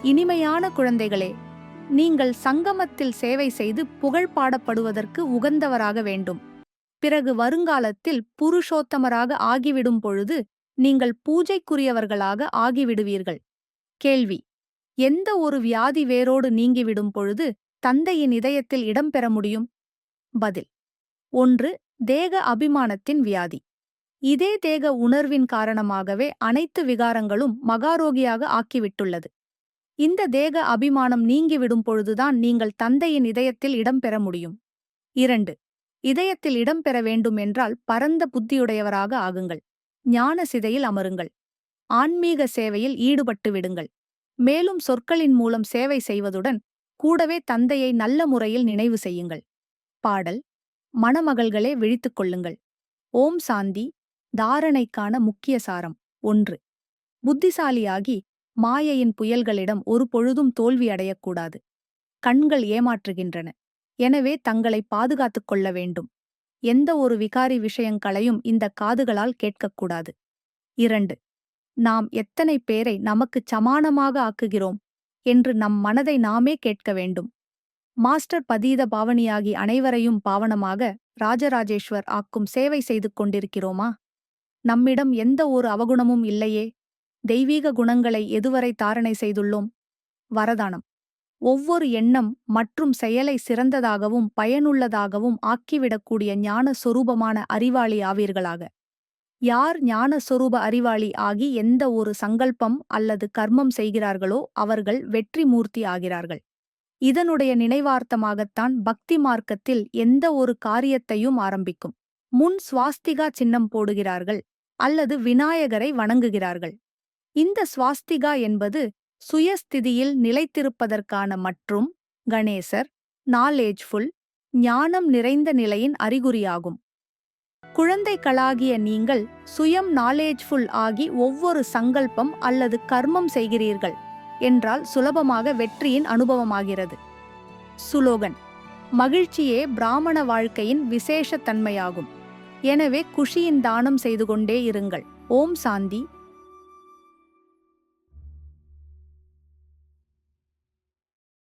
இனிமையான குழந்தைகளே, நீங்கள் சங்கமத்தில் சேவை செய்து புகழ் பாடப்படுவதற்கு உகந்தவராக வேண்டும். பிறகு வருங்காலத்தில் புருஷோத்தமராக ஆகிவிடும் பொழுது நீங்கள் பூஜைக்குரியவர்களாக ஆகிவிடுவீர்கள். கேள்வி: எந்த ஒரு வியாதி வேரோடு நீங்கிவிடும் பொழுது தந்தையின் இதயத்தில் இடம்பெற முடியும்? பதில்: 1. தேக அபிமானத்தின் வியாதி. இதே தேக உணர்வின் காரணமாகவே அனைத்து விகாரங்களும் மகாரோகியாக ஆக்கிவிட்டுள்ளது. இந்த தேக அபிமானம் நீங்கிவிடும் பொழுதுதான் நீங்கள் தந்தையின் இதயத்தில் இடம்பெற முடியும். 2. இதயத்தில் இடம்பெற வேண்டும் என்றால் பரந்த புத்தியுடையவராக ஆகுங்கள். ஞான சிதையில் அமருங்கள். ஆன்மீக சேவையில் ஈடுபட்டு விடுங்கள். மேலும் சொற்களின் மூலம் சேவை செய்வதுடன் கூடவே தந்தையை நல்ல முறையில் நினைவு செய்யுங்கள். பாடல்: மணமகள்களே விழித்துக் கொள்ளுங்கள். ஓம் சாந்தி. தாரணைக்கான முக்கிய சாரம்: 1. புத்திசாலியாகி மாயையின் புயல்களிடம் ஒரு பொழுதும் தோல்வி அடையக்கூடாது. கண்கள் ஏமாற்றுகின்றன. எனவே தங்களை பாதுகாத்துக் கொள்ள வேண்டும். எந்த ஒரு விகாரி விஷயங்களையும் இந்த காதுகளால் கேட்கக்கூடாது. 2. நாம் எத்தனை பேரை நமக்குச் சமானமாக ஆக்குகிறோம் என்று நம் மனதை நாமே கேட்க வேண்டும். மாஸ்டர் பதீத பாவனியாகி அனைவரையும் பாவனமாக ராஜராஜேஸ்வர் ஆக்கும் சேவை செய்து கொண்டிருக்கிறோமா? நம்மிடம் எந்த ஒரு அவகுணமும் இல்லையே. தெய்வீக குணங்களை எதுவரை தாரணை செய்துள்ளோம்? வரதானம்: ஒவ்வொரு எண்ணம் மற்றும் செயலை சிறந்ததாகவும் பயனுள்ளதாகவும் ஆக்கிவிடக்கூடிய ஞான சொரூபமான அறிவாளி ஆவீர்களாக. யார் ஞான சொரூப அறிவாளி ஆகி எந்த ஒரு சங்கல்பம் அல்லது கர்மம் செய்கிறார்களோ அவர்கள் வெற்றி மூர்த்தி ஆகிறார்கள். இதனுடைய நினைவார்த்தமாகத்தான் பக்தி மார்க்கத்தில் எந்த ஒரு காரியத்தையும் ஆரம்பிக்கும் முன் ஸ்வாஸ்திகா சின்னம் போடுகிறார்கள் அல்லது விநாயகரை வணங்குகிறார்கள். இந்த ஸ்வாஸ்திகா என்பது சுயஸ்திதியில் நிலைத்திருப்பதற்கான மற்றும் கணேசர் நாலேஜ்ஃபுல் ஞானம் நிறைந்த நிலையின் அறிகுறியாகும். குழந்தைகளாகிய நீங்கள் சுயம் நாலேஜ்ஃபுல் ஆகி ஒவ்வொரு சங்கல்பம் அல்லது கர்மம் செய்கிறீர்கள் என்றால் சுலபமாக வெற்றியின் அனுபவமாகிறது. சுலோகன்: மகிழ்ச்சியே பிராமண வாழ்க்கையின் விசேஷ தன்மையாகும். எனவே குஷியின் தானம் செய்து கொண்டே இருங்கள். ஓம் சாந்தி.